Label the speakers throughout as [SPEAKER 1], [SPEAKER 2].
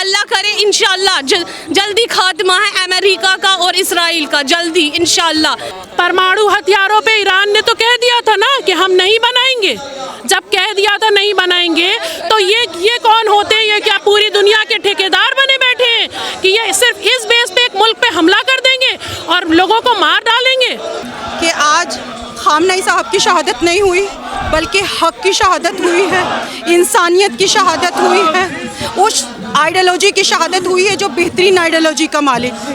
[SPEAKER 1] अल्लाह करे इंशाअल्लाह जल्दी खात्मा है अमेरिका का और इसराइल का, जल्दी इंशाअल्लाह।
[SPEAKER 2] परमाणु हथियारों पे ईरान ने तो कह दिया था ना कि हम नहीं बनाएंगे। जब कह दिया था नहीं बनाएंगे तो ये कौन होते हैं? ये क्या पूरी दुनिया के ठेकेदार बने बैठे हैं कि ये सिर्फ इस बेस पे एक मुल्क पे हमला कर देंगे और लोगों को मार डालेंगे?
[SPEAKER 3] कि आज खामनेई साहब की शहादत नहीं हुई बल्कि हक की शहादत हुई है, इंसानियत की शहादत हुई है, उस आइडियोलॉजी की शहादत हुई है जो बेहतरीन आइडियोलॉजी का मालिक है।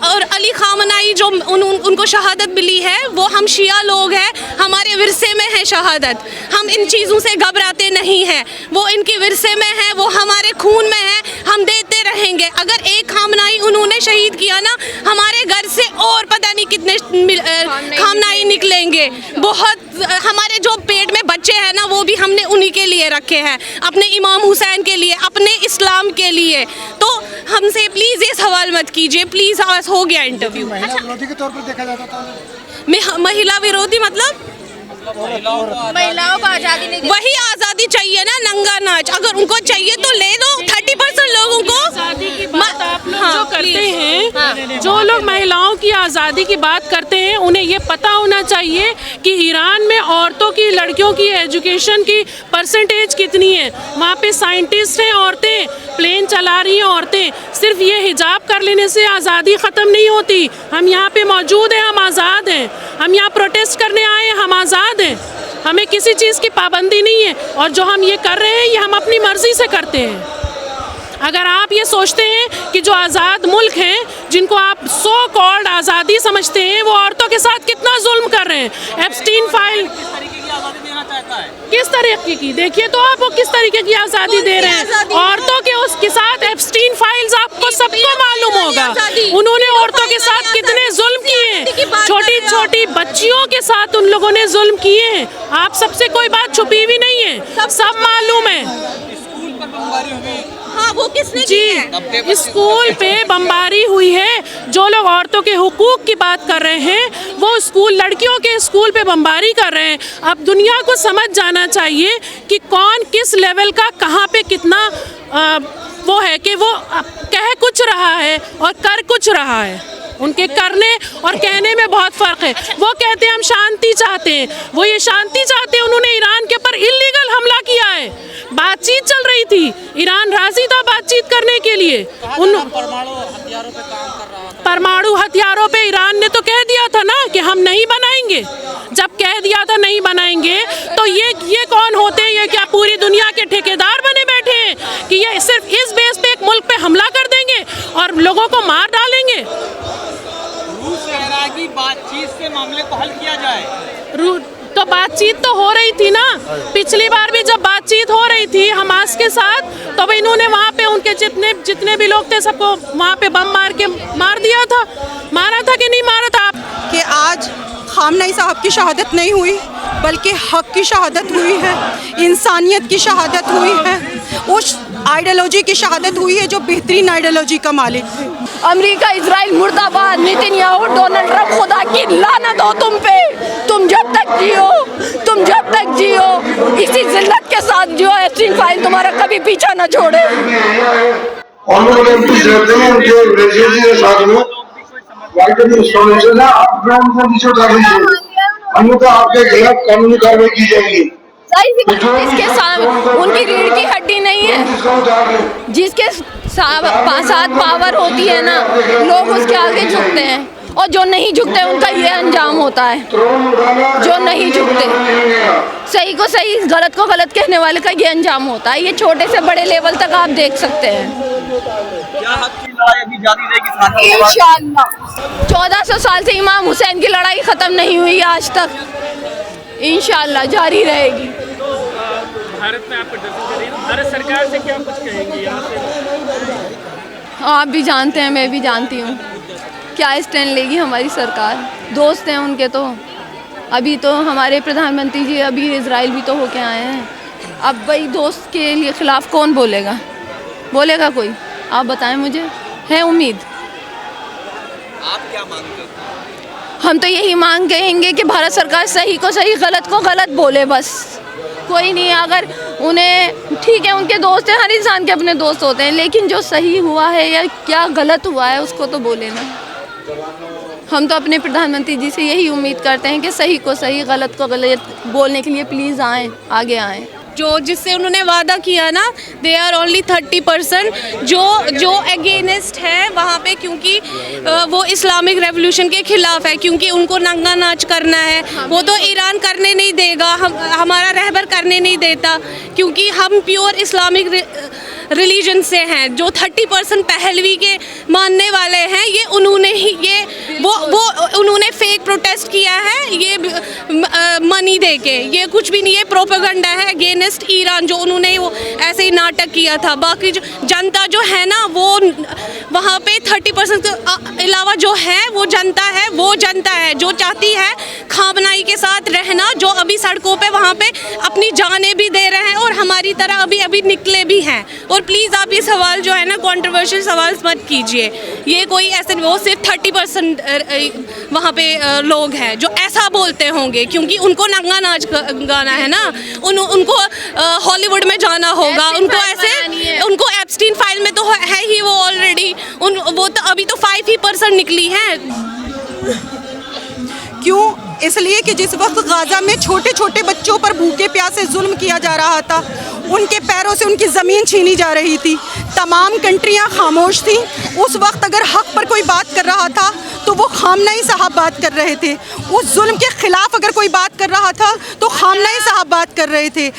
[SPEAKER 1] और अली खामनाई जो उनको शहादत मिली है वो हम शिया लोग हैं, हमारे विरसे में है शहादत। हम इन चीज़ों से घबराते नहीं हैं, वो इनके विरसे में है, वो हमारे खून में है, हम देते रहेंगे। अगर एक खामनाई उन्होंने शहीद किया ना, हमारे घर से और पता नहीं कितने खामनाई निकलेंगे। बहुत हमारे जो पेट में बच्चे हैं ना वो भी हमने उन्हीं के लिए रखे हैं, अपने इमाम हुसैन के लिए, अपने इस्लाम के लिए। तो हमसे प्लीज़ ये सवाल मत कीजिए प्लीज़। हो गया इंटरव्यू।
[SPEAKER 4] महिला विरोधी के तौर पर देखा जाता था।
[SPEAKER 1] महिला विरोधी मतलब
[SPEAKER 5] महिलाओं को आज़ादी नहीं,
[SPEAKER 1] वही आज़ादी चाहिए ना, नंगा नाच। अगर उनको चाहिए तो ले दो। 30% लोगों को
[SPEAKER 2] आज़ादी की बात आप लोग जो करते हैं, जो लोग महिलाओं की आज़ादी की बात करते हैं उन्हें ये पता होना चाहिए कि ईरान में औरतों की, लड़कियों की एजुकेशन की परसेंटेज कितनी है। वहाँ पे साइंटिस्ट हैं औरतें, प्लेन चला रही हैं औरतें। सिर्फ ये हिजाब कर लेने से आज़ादी ख़त्म नहीं होती। हम यहाँ पे मौजूद हैं, हम आज़ाद हैं। हम यहाँ प्रोटेस्ट करने आए हैं, हम आज़ाद हैं। हमें किसी चीज़ की पाबंदी नहीं है और जो हम ये कर रहे हैं ये हम अपनी मर्ज़ी से करते हैं। अगर आप ये सोचते हैं कि जो आज़ाद मुल्क हैं, जिनको आप सो कॉल्ड आज़ादी समझते हैं, वो औरतों के साथ कितना जुल्म कर रहे हैं। एप्स्टीन फाइल किस तरीके की, देखिए तो आप वो किस तरीके की आज़ादी दे रहे हैं औरतों के। उसके साथ एप्स्टीन फाइल्स आपको सबको मालूम होगा, उन्होंने औरतों के साथ कितने जुल्म किए हैं। छोटी छोटी बच्चियों के साथ उन लोगों ने जुल्म किए हैं। आप सबसे कोई बात छुपी हुई नहीं है, सब मालूम है।
[SPEAKER 1] हाँ, वो किसने
[SPEAKER 2] जी, स्कूल पे बमबारी हुई है। जो लोग औरतों के हुकूक की बात कर रहे हैं वो स्कूल, लड़कियों के स्कूल पे बमबारी कर रहे हैं। अब दुनिया को समझ जाना चाहिए कि कौन किस लेवल का कहाँ पे कितना वो है कि वो कह कुछ रहा है और कर कुछ रहा है। उनके करने और कहने में बहुत फ़र्क है। वो कहते हैं हम शांति चाहते हैं, वो ये शांति चाहते हैं। उन्होंने ईरान के ऊपर इल्लीगल हमला किया है। बातचीत चल रही थी, ईरान राजी था बातचीत करने के लिए। परमाणु हथियारों पे ईरान ने तो कह दिया था ना कि हम नहीं बनाएंगे। जब कह दिया था नहीं बनाएंगे तो ये कौन होते हैं? ये क्या पूरी दुनिया के ठेकेदार बने बैठे हैं कि ये सिर्फ इस बेस पे एक मुल्क पे हमला कर देंगे और लोगों को मार डालेंगे?
[SPEAKER 6] रूस की बातचीत से मामले को हल किया जाए।
[SPEAKER 2] तो बातचीत तो हो रही थी ना, पिछली बार भी जब बातचीत हो रही थी हमास के साथ, तो इन्होंने वहाँ पे उनके जितने भी लोग थे सबको वहाँ पे बम मार के मार दिया था। मारा था कि नहीं मारा था?
[SPEAKER 3] कि आज खामनेई साहब की शहादत नहीं हुई बल्कि हक की शहादत हुई है, इंसानियत की शहादत हुई है, उस आइडियोलॉजी की शहादत हुई है जो बेहतरीन आइडियोलॉजी का मालिक है।
[SPEAKER 5] अमेरिका, इजराइल मुर्दाबाद, नेतन्याहू, डोनाल्ड ट्रंप, खुदा की लानत हो तुम पे। तुम जब तक जियो इसी जिल्लत के साथ जियो। एप्स्टीन फाइल तुम्हारा कभी पीछा न छोड़े।
[SPEAKER 4] आपके खिलाफ कानूनी कार्रवाई की जाएगी।
[SPEAKER 5] जिसके उनकी रीढ़ की हड्डी नहीं है, जिसके साथ पावर होती है ना, लोग उसके आगे झुकते हैं। और जो नहीं झुकते उनका ये अंजाम होता है। जो नहीं झुकते, सही को सही, गलत को गलत कहने वाले का ये अंजाम होता है। ये छोटे से बड़े लेवल तक आप देख सकते हैं।
[SPEAKER 6] क्या हक की लड़ाई अभी जारी रहेगी?
[SPEAKER 5] इंशाअल्लाह 1400 साल से इमाम हुसैन की लड़ाई ख़त्म नहीं हुई आज तक, इंशाअल्लाह जारी रहेगी।
[SPEAKER 2] भारत में आप भारत सरकार से क्या कुछ कहेंगी?
[SPEAKER 5] आप भी जानते हैं, मैं भी जानती हूँ क्या स्टैंड लेगी हमारी सरकार। दोस्त हैं उनके, तो अभी तो हमारे प्रधानमंत्री जी अभी इजराइल भी तो होके आए हैं। अब भाई दोस्त के लिए खिलाफ कौन बोलेगा कोई? आप बताएं मुझे, है उम्मीद?
[SPEAKER 6] आप क्या मांगते हैं?
[SPEAKER 5] हम तो यही मांग कहेंगे कि भारत सरकार सही को सही, गलत को गलत बोले, बस कोई नहीं, अगर उन्हें ठीक है, उनके दोस्त हैं, हर इंसान के अपने दोस्त होते हैं, लेकिन जो सही हुआ है या क्या गलत हुआ है उसको तो बोले ना। हम तो अपने प्रधानमंत्री जी से यही उम्मीद करते हैं कि सही को सही, गलत को गलत बोलने के लिए प्लीज़ आएँ, आगे आएँ।
[SPEAKER 1] जो जिससे उन्होंने वादा किया ना, दे आर ओनली 30% जो अगेंस्ट है वहाँ पे, क्योंकि वो इस्लामिक रेवोल्यूशन के खिलाफ है, क्योंकि उनको नंगा नाच करना है। वो तो ईरान करने नहीं देगा, हमारा रहबर करने नहीं देता, क्योंकि हम प्योर इस्लामिक रिलीजन से हैं। जो 30% पहलवी के मानने वाले हैं, ये उन्होंने ही उन्होंने फेक प्रोटेस्ट किया है, ये मनी दे के, ये कुछ भी नहीं है, प्रोपेगेंडा है अगेंस्ट ईरान, जो उन्होंने वो ऐसे ही नाटक किया था। बाकी जो जनता जो है ना, वो वहाँ पे 30% के अलावा जो है वो जनता है, वो जनता है जो चाहती है खामनाई के साथ रहना, जो अभी सड़कों पे वहाँ पे अपनी जानें भी दे रहे हैं और हमारी तरह अभी निकले भी हैं। और प्लीज़ आप ये सवाल जो है ना, कंट्रोवर्शियल सवाल मत कीजिए। ये कोई ऐसे, वो सिर्फ 30% वहाँ पे लोग हैं जो ऐसा बोलते होंगे, क्योंकि उनको नंगा नाच गाना है ना, उनको हॉलीवुड में जाना होगा, उनको ऐसे, उनको एप्स्टीन फाइल में तो है ही वो ऑलरेडी, वो तो अभी तो 5% निकली है।
[SPEAKER 3] क्यों? इसलिए कि जिस वक्त गाज़ा में छोटे छोटे बच्चों पर भूखे प्यासे जुल्म किया जा रहा था, उनके पैरों से उनकी ज़मीन छीनी जा रही थी, तमाम कंट्रियां खामोश थीं। उस वक्त अगर हक़ पर कोई बात कर रहा था तो वो खामनाई साहब बात कर रहे थे। उस जुल्म के ख़िलाफ़ अगर कोई बात कर रहा था तो खामनाई साहब बात कर रहे थे।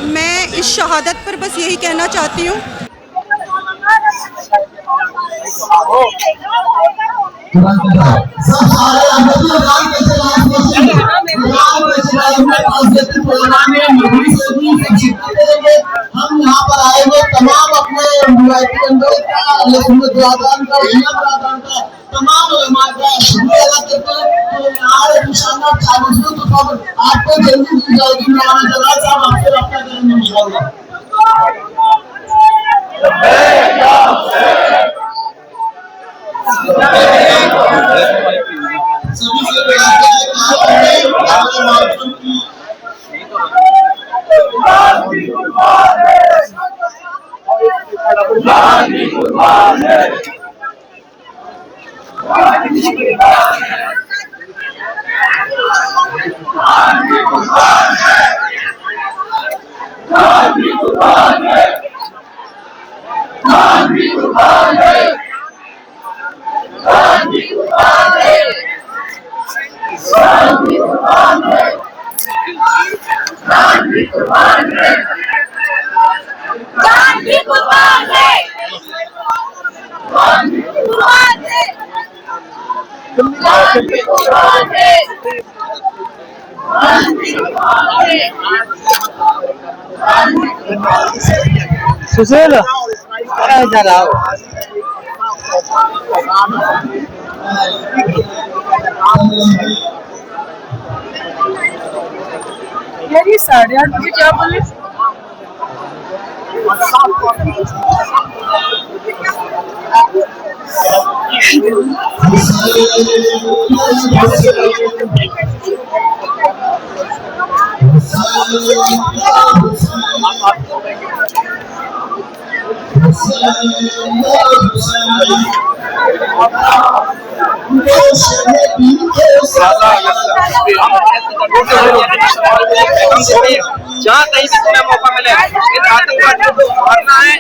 [SPEAKER 3] मैं इस शहादत पर बस यही कहना चाहती हूँ,
[SPEAKER 7] हम यहाँ पर आए हुए तमाम अपने आपको जल्दी दी जाएगी। साहब आपसे रब्ता करेंगे इंशाअल्लाह।
[SPEAKER 6] सुशील
[SPEAKER 2] मेरी साड़ियाँ क्या बोले?
[SPEAKER 6] जहाँ कहीं भी तुम्हें मौका मिले इन आतंकवादियों को मारना है।